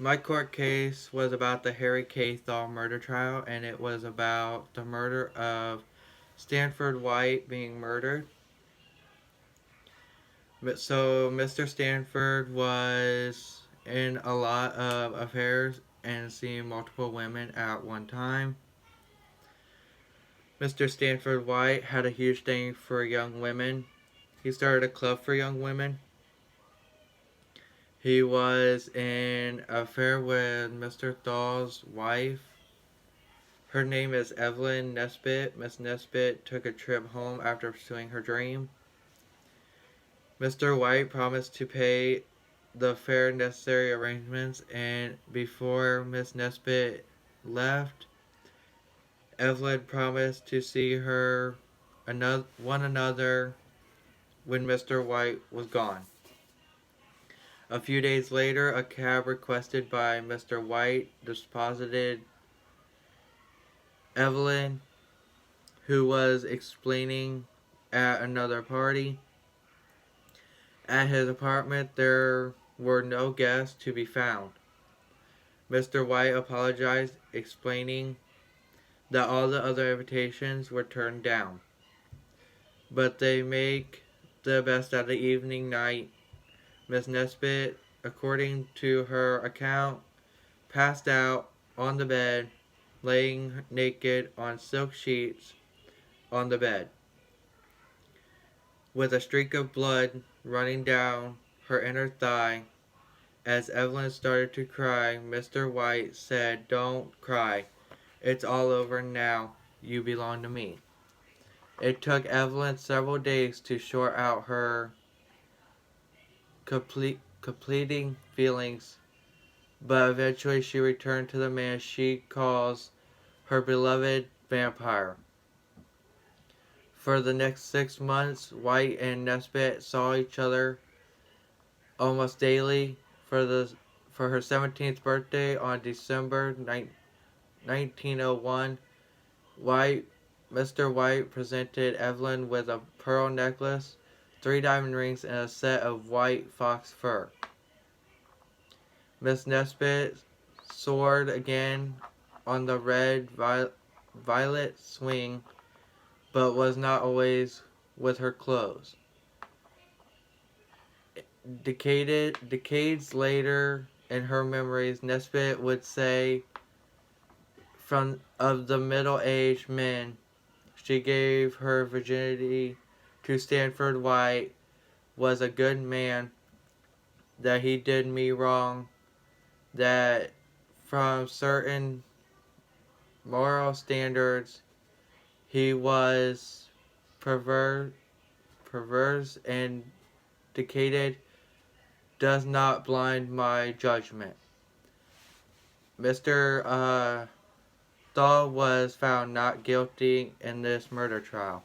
My court case was about the Harry K. Thaw murder trial, and it was about the murder of Stanford White being murdered. So, Mr. Stanford was in a lot of affairs and seeing multiple women at one time. Mr. Stanford White had a huge thing for young women. He started a club for young women. He was in an affair with Mr. Thaw's wife. Her name is Evelyn Nesbitt. Miss Nesbitt took a trip home after pursuing her dream. Mr. White promised to pay the fair necessary arrangements, and before Miss Nesbitt left, Evelyn promised to see one another when Mr. White was gone. A few days later, a cab requested by Mr. White deposited Evelyn, who was explaining at another party. At his apartment, there were no guests to be found. Mr. White apologized, explaining that all the other invitations were turned down. But they make the best out of the evening night. Miss Nesbitt, according to her account, passed out on the bed, laying naked on silk sheets on the bed, with a streak of blood running down her inner thigh. As Evelyn started to cry, Mr. White said, "Don't cry. It's all over now. You belong to me." It took Evelyn several days to sort out her completing feelings, but eventually she returned to the man she calls her beloved vampire. For the next 6 months, White and Nesbitt saw each other almost daily. For her 17th birthday on December 1901, Mr. White presented Evelyn with a pearl necklace, 3 diamond rings, and a set of white fox fur. Miss Nesbitt soared again on the red violet swing, but was not always with her clothes. Decades later, in her memories, Nesbitt would say, of the middle-aged men she gave her virginity to, Stanford White was a good man, that he did me wrong, that from certain moral standards he was perverse and decayed, does not blind my judgment. Mr. Thaw was found not guilty in this murder trial.